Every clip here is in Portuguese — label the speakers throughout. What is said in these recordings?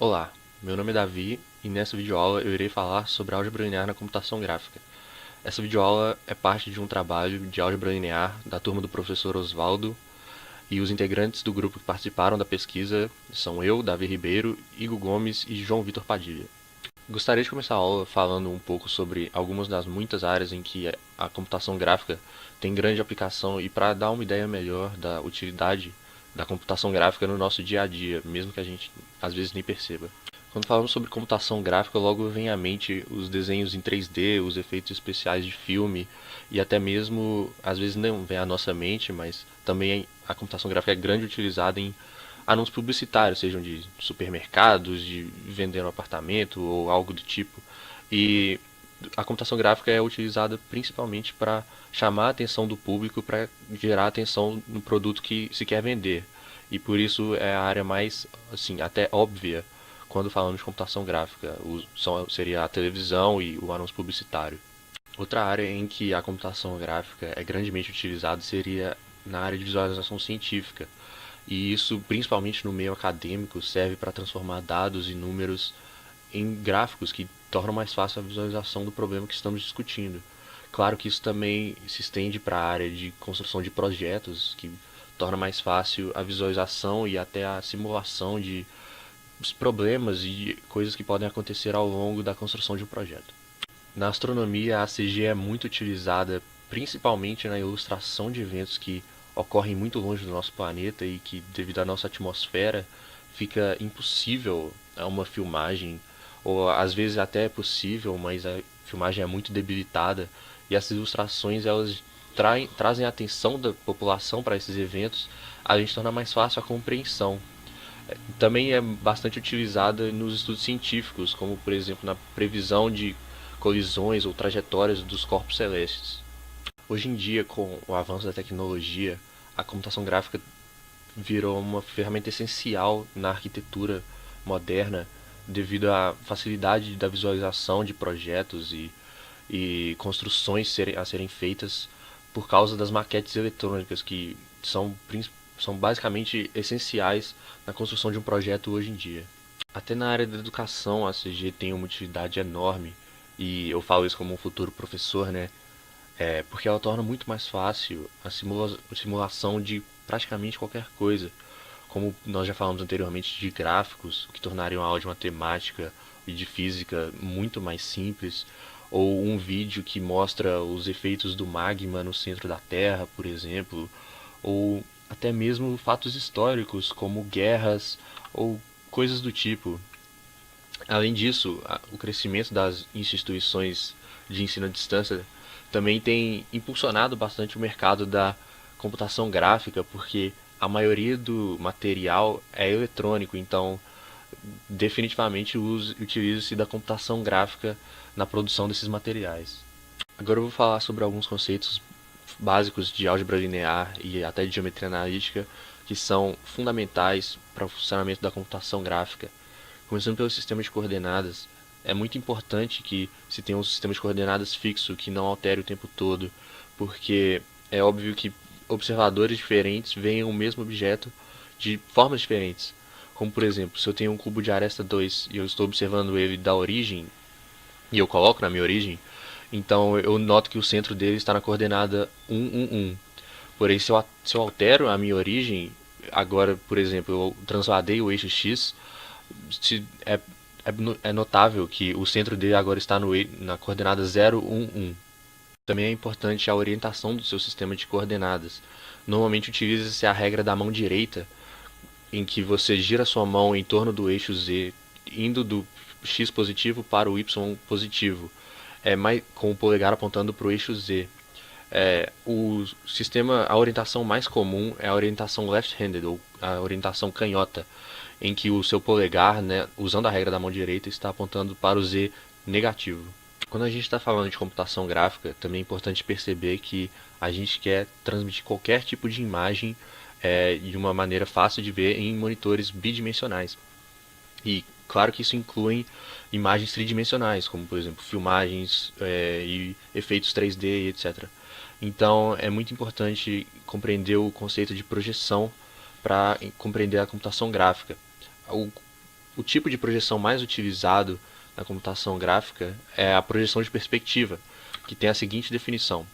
Speaker 1: Olá, meu nome é Davi e nessa videoaula eu irei falar sobre álgebra linear na computação gráfica. Essa videoaula é parte de um trabalho de álgebra linear da turma do professor Osvaldo e os integrantes do grupo que participaram da pesquisa são eu, Davi Ribeiro, Igor Gomes e João Vitor Padilha. Gostaria de começar a aula falando um pouco sobre algumas das muitas áreas em que a computação gráfica tem grande aplicação e para dar uma ideia melhor da utilidade da computação gráfica no nosso dia a dia, mesmo que a gente às vezes nem perceba. Quando falamos sobre computação gráfica, logo vem à mente os desenhos em 3D, os efeitos especiais de filme e até mesmo, às vezes não vem à nossa mente, mas também a computação gráfica é grande utilizada em anúncios publicitários, sejam de supermercados, de vender um apartamento ou algo do tipo. E a computação gráfica é utilizada principalmente para chamar a atenção do público, para gerar atenção no produto que se quer vender. E por isso é a área mais, assim, até óbvia quando falamos de computação gráfica. Seria a televisão e o anúncio publicitário. Outra área em que a computação gráfica é grandemente utilizada seria na área de visualização científica. E isso, principalmente no meio acadêmico, serve para transformar dados e números em gráficos que tornam mais fácil a visualização do problema que estamos discutindo. Claro que isso também se estende para a área de construção de projetos, que torna mais fácil a visualização e até a simulação de problemas e coisas que podem acontecer ao longo da construção de um projeto. Na astronomia, a CG é muito utilizada principalmente na ilustração de eventos que ocorrem muito longe do nosso planeta e que, devido à nossa atmosfera, fica impossível uma filmagem, ou às vezes até é possível, mas a filmagem é muito debilitada e essas ilustrações elas trazem a atenção da população para esses eventos, além de tornar mais fácil a compreensão. Também é bastante utilizada nos estudos científicos, como por exemplo na previsão de colisões ou trajetórias dos corpos celestes. Hoje em dia, com o avanço da tecnologia, a computação gráfica virou uma ferramenta essencial na arquitetura moderna devido à facilidade da visualização de projetos e construções a serem feitas por causa das maquetes eletrônicas que são basicamente essenciais na construção de um projeto hoje em dia. Até na área da educação a CG tem uma utilidade enorme e eu falo isso como um futuro professor, né? Porque ela torna muito mais fácil a simulação de praticamente qualquer coisa. Como nós já falamos anteriormente de gráficos, o que tornaria uma aula de matemática e de física muito mais simples, ou um vídeo que mostra os efeitos do magma no centro da Terra, por exemplo, ou até mesmo fatos históricos como guerras ou coisas do tipo. Além disso, o crescimento das instituições de ensino à distância também tem impulsionado bastante o mercado da computação gráfica, porque a maioria do material é eletrônico, então definitivamente utiliza-se da computação gráfica na produção desses materiais. Agora eu vou falar sobre alguns conceitos básicos de álgebra linear e até de geometria analítica que são fundamentais para o funcionamento da computação gráfica. Começando pelo sistema de coordenadas, é muito importante que se tenha um sistema de coordenadas fixo que não altere o tempo todo, porque é óbvio que observadores diferentes veem o mesmo objeto de formas diferentes. Como por exemplo, se eu tenho um cubo de aresta 2 e eu estou observando ele da origem e eu coloco na minha origem, então eu noto que o centro dele está na coordenada 1, 1, 1. Porém, se eu altero a minha origem, agora, por exemplo, eu transladei o eixo X, é, é notável que o centro dele agora está na coordenada 0, 1, 1. Também é importante a orientação do seu sistema de coordenadas. Normalmente utiliza-se a regra da mão direita, em que você gira sua mão em torno do eixo Z, indo do X positivo para o Y positivo, com o polegar apontando para o eixo Z. A orientação mais comum é a orientação left-handed, ou a orientação canhota, em que o seu polegar, né, usando a regra da mão direita, está apontando para o Z negativo. Quando a gente está falando de computação gráfica, também é importante perceber que a gente quer transmitir qualquer tipo de imagem de uma maneira fácil de ver em monitores bidimensionais. E claro que isso inclui imagens tridimensionais, como por exemplo filmagens e efeitos 3D e etc. Então é muito importante compreender o conceito de projeção para compreender a computação gráfica. O tipo de projeção mais utilizado na computação gráfica é a projeção de perspectiva, que tem a seguinte definição: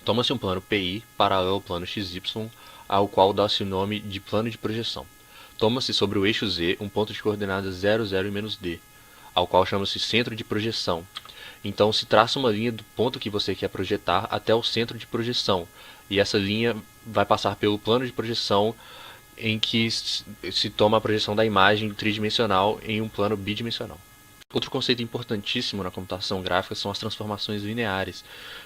Speaker 1: toma-se um plano PI paralelo ao plano XY, ao qual dá-se o nome de plano de projeção. Toma-se sobre o eixo Z um ponto de coordenadas 0, 0 e menos D, ao qual chama-se centro de projeção. Então se traça uma linha do ponto que você quer projetar até o centro de projeção, e essa linha vai passar pelo plano de projeção em que se toma a projeção da imagem tridimensional em um plano bidimensional. Outro conceito importantíssimo na computação gráfica são as transformações lineares,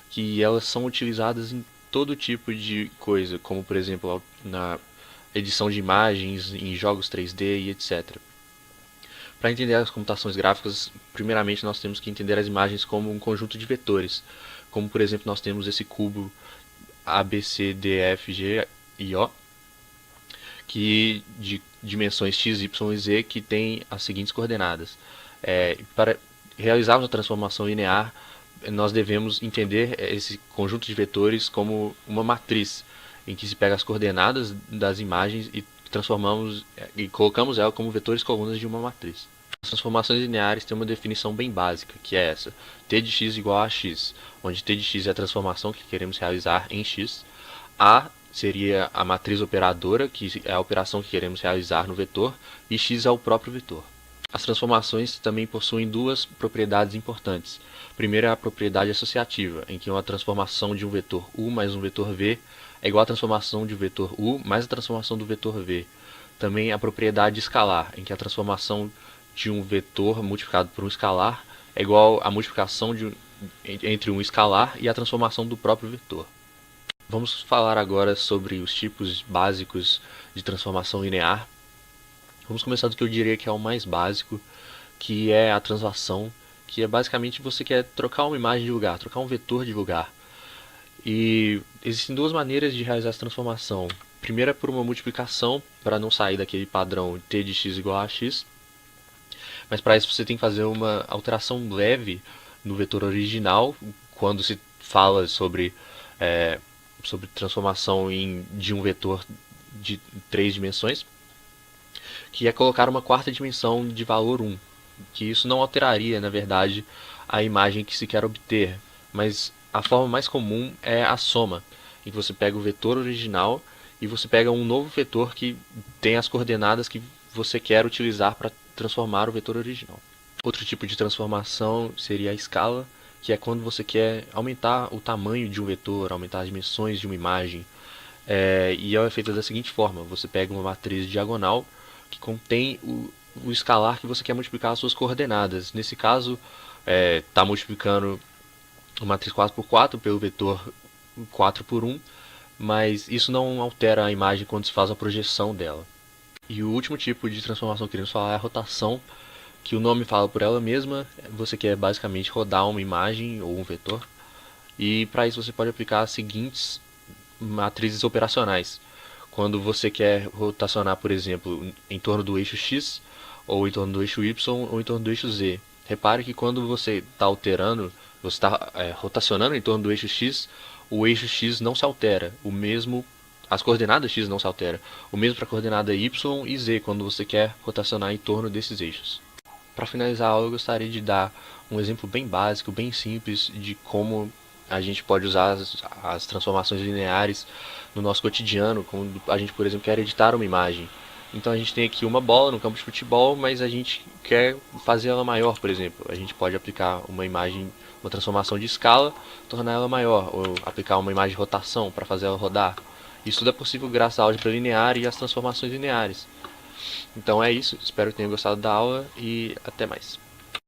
Speaker 1: que elas são utilizadas em todo tipo de coisa, como por exemplo na edição de imagens, em jogos 3D e etc. Para entender as computações gráficas, primeiramente nós temos que entender as imagens como um conjunto de vetores, como por exemplo nós temos esse cubo A, B, C, D, F, G e O, que de dimensões x, y e z, que tem as seguintes coordenadas. Para realizarmos a transformação linear, nós devemos entender esse conjunto de vetores como uma matriz, em que se pega as coordenadas das imagens e transformamos e colocamos ela como vetores colunas de uma matriz. As transformações lineares têm uma definição bem básica, que é essa: t de x igual a x, onde t de x é a transformação que queremos realizar em x, a seria a matriz operadora, que é a operação que queremos realizar no vetor, e x é o próprio vetor. As transformações também possuem duas propriedades importantes. Primeiro é a propriedade associativa, em que uma transformação de um vetor u mais um vetor v é igual à transformação de um vetor u mais a transformação do vetor v. Também a propriedade escalar, em que a transformação de um vetor multiplicado por um escalar é igual à multiplicação entre um escalar e a transformação do próprio vetor. Vamos falar agora sobre os tipos básicos de transformação linear. Vamos começar do que eu diria que é o mais básico, que é a translação, que é basicamente você quer trocar uma imagem de lugar, trocar um vetor de lugar. E existem duas maneiras de realizar essa transformação. Primeiro é por uma multiplicação, para não sair daquele padrão t de x igual a x. Mas para isso você tem que fazer uma alteração leve no vetor original, quando se fala sobre transformação de um vetor de 3 dimensões, que é colocar uma quarta dimensão de valor 1, que isso não alteraria, na verdade, a imagem que se quer obter, mas a forma mais comum é a soma, em que você pega o vetor original e você pega um novo vetor que tem as coordenadas que você quer utilizar para transformar o vetor original. Outro tipo de transformação seria a escala, que é quando você quer aumentar o tamanho de um vetor, aumentar as dimensões de uma imagem. E ela é feita da seguinte forma: você pega uma matriz diagonal que contém o escalar que você quer multiplicar as suas coordenadas. Nesse caso, está multiplicando a matriz 4×4 pelo vetor 4×1, mas isso não altera a imagem quando se faz a projeção dela. E o último tipo de transformação que queremos falar é a rotação, que o nome fala por ela mesma. Você quer basicamente rodar uma imagem ou um vetor, e para isso você pode aplicar as seguintes matrizes operacionais. Quando você quer rotacionar, por exemplo, em torno do eixo x, ou em torno do eixo y, ou em torno do eixo z. Repare que quando você está alterando, você está rotacionando em torno do eixo x, o eixo x não se altera, as coordenadas x não se alteram. O mesmo para a coordenada y e z, quando você quer rotacionar em torno desses eixos. Para finalizar a aula, eu gostaria de dar um exemplo bem básico, bem simples, de como a gente pode usar as transformações lineares no nosso cotidiano, quando a gente, por exemplo, quer editar uma imagem. Então a gente tem aqui uma bola no campo de futebol, mas a gente quer fazer ela maior, por exemplo. A gente pode aplicar uma transformação de escala, tornar ela maior, ou aplicar uma imagem de rotação para fazer ela rodar. Isso tudo é possível graças à álgebra linear e às transformações lineares. Então é isso, espero que tenham gostado da aula e até mais.